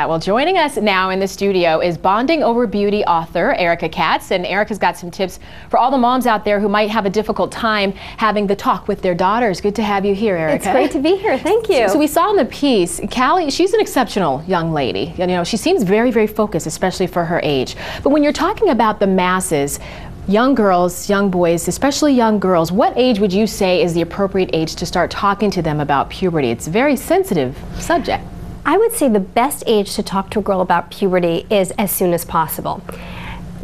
Well, joining us now in the studio is Bonding Over Beauty author Erika Katz, and Erika's got some tips for all the moms out there who might have a difficult time having the talk with their daughters. Good to have you here, Erika. It's great to be here. Thank you. So we saw in the piece, Callie, she's an exceptional young lady. You know, she seems very, very focused, especially for her age. But when you're talking about the masses, young girls, young boys, especially young girls, what age would you say is the appropriate age to start talking to them about puberty? It's a very sensitive subject. I would say the best age to talk to a girl about puberty is as soon as possible.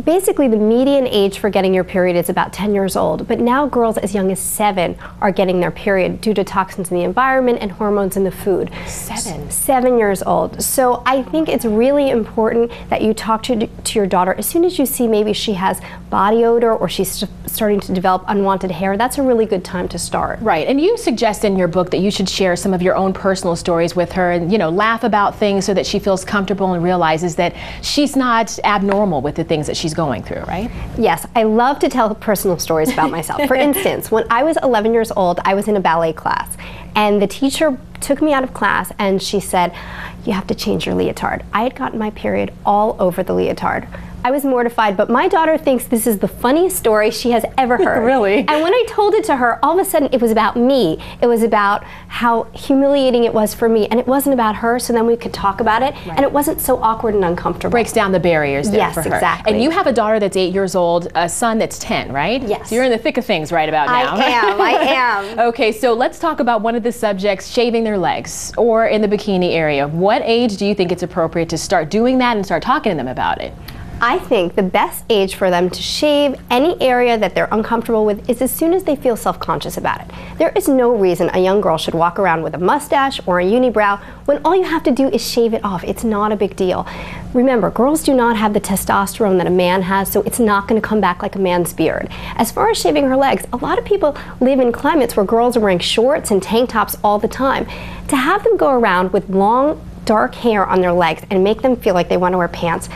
Basically, the median age for getting your period is about 10 years old, but now girls as young as 7 are getting their period due to toxins in the environment and hormones in the food. 7 years old. So I think it's really important that you talk to your daughter as soon as you see maybe she has body odor or she's starting to develop unwanted hair. That's a really good time to start. Right, and you suggest in your book that you should share some of your own personal stories with her and, you know, laugh about things so that she feels comfortable and realizes that she's not abnormal with the things that she's going through, right? Yes, I love to tell personal stories about myself. For instance, when I was 11 years old, I was in a ballet class, and the teacher took me out of class and she said, "You have to change your leotard." I had gotten my period all over the leotard. I was mortified, but my daughter thinks this is the funniest story she has ever heard. Really? And when I told it to her, all of a sudden it was about me. It was about how humiliating it was for me, and it wasn't about her, so then we could talk about it, and it was't so awkward and uncomfortable. Breaks down the barriers there for her. Yes, exactly. And you have a daughter that's 8 years old, a son that's 10, right? Yes. So you're in the thick of things right about now. I am. Okay, so let's talk about one of the subjects, shaving their legs or in the bikini area. What age do you think it's appropriate to start doing that and start talking to them about it? I think the best age for them to shave any area that they're uncomfortable with is as soon as they feel self-conscious about it. There is no reason a young girl should walk around with a mustache or a unibrow when all you have to do is shave it off. It's not a big deal. Remember, girls do not have the testosterone that a man has, so it's not going to come back like a man's beard. As far as shaving her legs, a lot of people live in climates where girls are wearing shorts and tank tops all the time. To have them go around with long, dark hair on their legs and make them feel like they want to wear pants,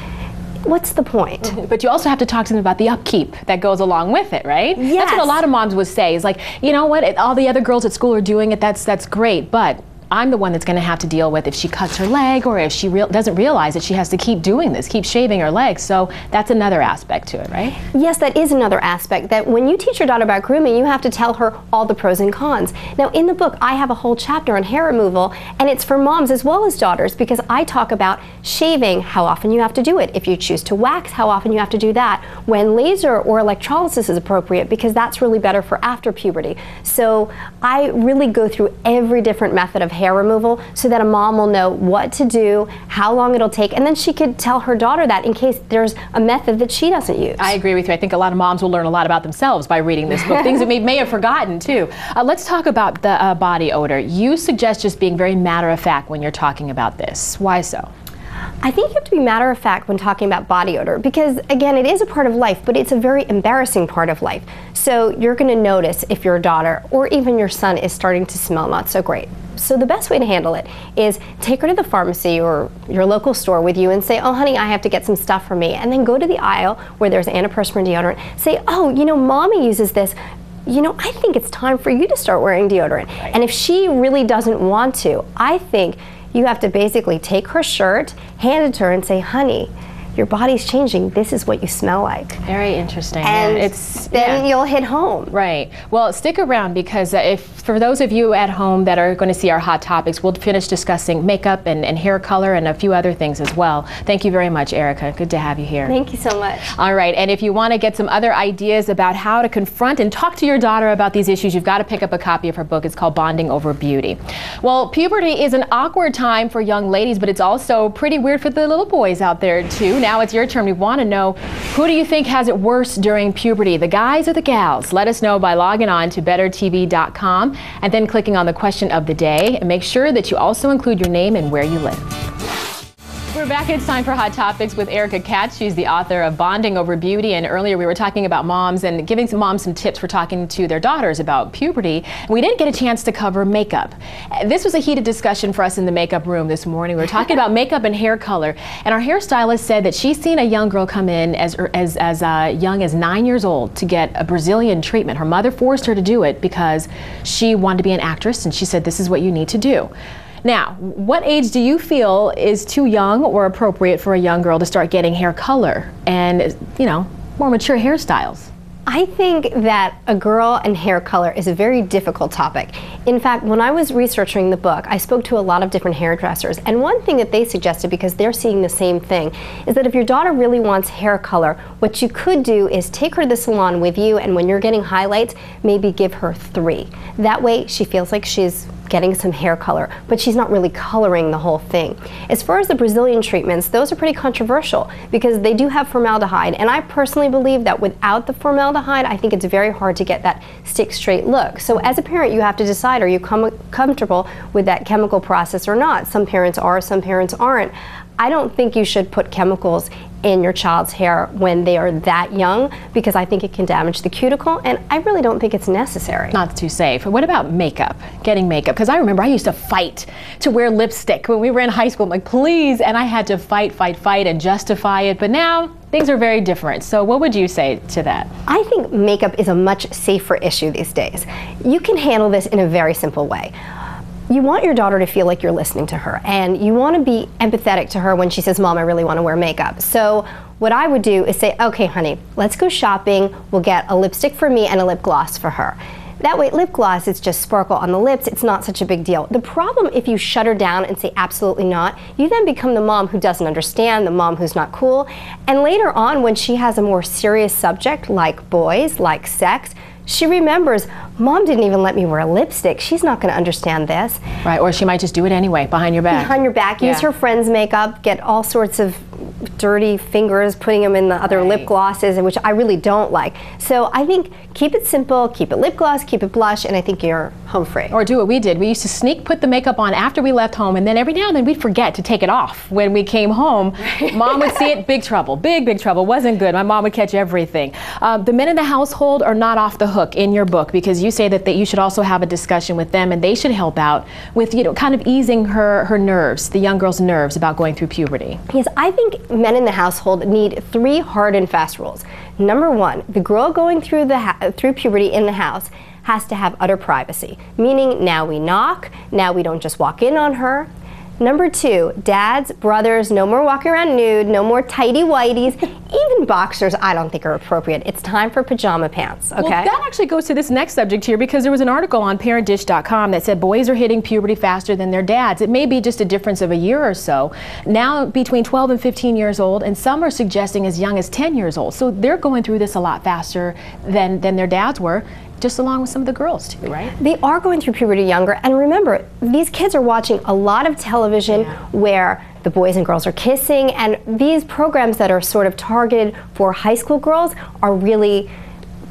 what's the point? But you also have to talk to them about the upkeep that goes along with it, right? Yes. That's what a lot of moms would say, is like, you know what, all the other girls at school are doing it, that's great, but I'm the one that's going to have to deal with if she cuts her leg or if she doesn't realize that she has to keep doing this, keep shaving her legs. So that's another aspect to it, right? Yes, that is another aspect, that when you teach your daughter about grooming, you have to tell her all the pros and cons. Now, in the book, I have a whole chapter on hair removal, and it's for moms as well as daughters, because I talk about shaving, how often you have to do it. If you choose to wax, how often you have to do that. When laser or electrolysis is appropriate, because that's really better for after puberty. So I really go through every different method of hair removal so that a mom will know what to do, how long it'll take, and then she could tell her daughter that in case there's a method that she doesn't use. I agree with you. I think a lot of moms will learn a lot about themselves by reading this book, things that may have forgotten too. Let's talk about the body odor. You suggest just being very matter-of-fact when you're talking about this. Why so? I think you have to be matter-of-fact when talking about body odor because, again, it is a part of life, but it's a very embarrassing part of life. So you're going to notice if your daughter or even your son is starting to smell not so great. So the best way to handle it is take her to the pharmacy or your local store with you and say, "Oh, honey, I have to get some stuff for me." And then go to the aisle where there's antiperspirant deodorant. Say, "Oh, you know, mommy uses this. You know, I think it's time for you to start wearing deodorant." Right. And if she really doesn't want to, I think you have to basically take her shirt, hand it to her, and say, "Honey, your body's changing. This is what you smell like." Very interesting. And then you'll hit home. Right. Well, stick around because for those of you at home that are going to see our hot topics, we'll finish discussing makeup and hair color and a few other things as well. Thank you very much, Erika. Good to have you here. Thank you so much. All right. And if you want to get some other ideas about how to confront and talk to your daughter about these issues, you've got to pick up a copy of her book. It's called Bonding Over Beauty. Well, puberty is an awkward time for young ladies, but it's also pretty weird for the little boys out there too. Now it's your turn. We want to know, who do you think has it worse during puberty, the guys or the gals? Let us know by logging on to bettertv.com and then clicking on the question of the day. And make sure that you also include your name and where you live. We're back. It's time for Hot Topics with Erika Katz. She's the author of Bonding Over Beauty. And earlier we were talking about moms and giving some moms some tips for talking to their daughters about puberty. We didn't get a chance to cover makeup. This was a heated discussion for us in the makeup room this morning. We were talking about makeup and hair color. And our hairstylist said that she's seen a young girl come in as young as 9 years old to get a Brazilian treatment. Her mother forced her to do it because she wanted to be an actress, and she said, "This is what you need to do." Now, what age do you feel is too young or appropriate for a young girl to start getting hair color and, you know, more mature hairstyles? I think that a girl and hair color is a very difficult topic. In fact, when I was researching the book, I spoke to a lot of different hairdressers, and one thing that they suggested, because they're seeing the same thing, is that if your daughter really wants hair color, what you could do is take her to the salon with you, and when you're getting highlights, maybe give her 3. That way she feels like she's getting some hair color, but she's not really coloring the whole thing. As far as the Brazilian treatments, those are pretty controversial because they do have formaldehyde, and I personally believe that without the formaldehyde, I think it's very hard to get that stick straight look. So as a parent, you have to decide, are you comfortable with that chemical process or not? Some parents are, some parents aren't. I don't think you should put chemicals in your child's hair when they are that young, because I think it can damage the cuticle, and I really don't think it's necessary. Not too safe. What about makeup? Getting makeup? Because I remember I used to fight to wear lipstick when we were in high school. I'm like, please, and I had to fight and justify it, but now things are very different. So what would you say to that? I think makeup is a much safer issue these days. You can handle this in a very simple way. You want your daughter to feel like you're listening to her, and you want to be empathetic to her when she says, Mom, I really want to wear makeup. So what I would do is say, okay, honey, let's go shopping. We'll get a lipstick for me and a lip gloss for her. That way, lip gloss is just sparkle on the lips. It's not such a big deal. The problem, if you shut her down and say absolutely not, you then become the mom who doesn't understand, the mom who's not cool. And later on, when she has a more serious subject like boys, like sex, she remembers, Mom didn't even let me wear lipstick. She's not going to understand this. Right, or she might just do it anyway, behind your back. Behind your back, use her friend's makeup, get all sorts of dirty fingers, putting them in the other lip glosses, which I really don't like. So I think keep it simple, keep it lip gloss, keep it blush, and I think you're home free. Or do what we did. We used to sneak put the makeup on after we left home, and then every now and then we'd forget to take it off when we came home. Mom would see it, big trouble, big trouble, wasn't good. My mom would catch everything. The men in the household are not off the hook in your book, because you say that you should also have a discussion with them, and they should help out with, you know, kind of easing her nerves, the young girl's nerves about going through puberty. Yes, I think men in the household need 3 hard and fast rules. Number 1, the girl going through puberty in the house has to have utter privacy, meaning now we knock, now we don't just walk in on her. Number 2, dads, brothers, no more walking around nude, no more tighty-whities, even boxers I don't think are appropriate. It's time for pajama pants, okay? Well, that actually goes to this next subject here, because there was an article on ParentDish.com that said boys are hitting puberty faster than their dads. It may be just a difference of a year or so. Now between 12 and 15 years old, and some are suggesting as young as 10 years old. So they're going through this a lot faster than their dads were, just along with some of the girls too, right? They are going through puberty younger, and remember, these kids are watching a lot of television where the boys and girls are kissing, and these programs that are sort of targeted for high school girls are really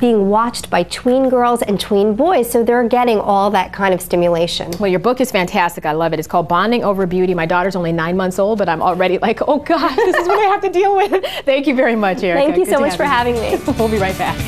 being watched by tween girls and tween boys, so they're getting all that kind of stimulation. Well, your book is fantastic. I love it. It's called Bonding Over Beauty. My daughter's only 9 months old, but I'm already like, oh gosh, this is what I have to deal with. Thank you very much, Erika. Thank you so much for having me. We'll be right back.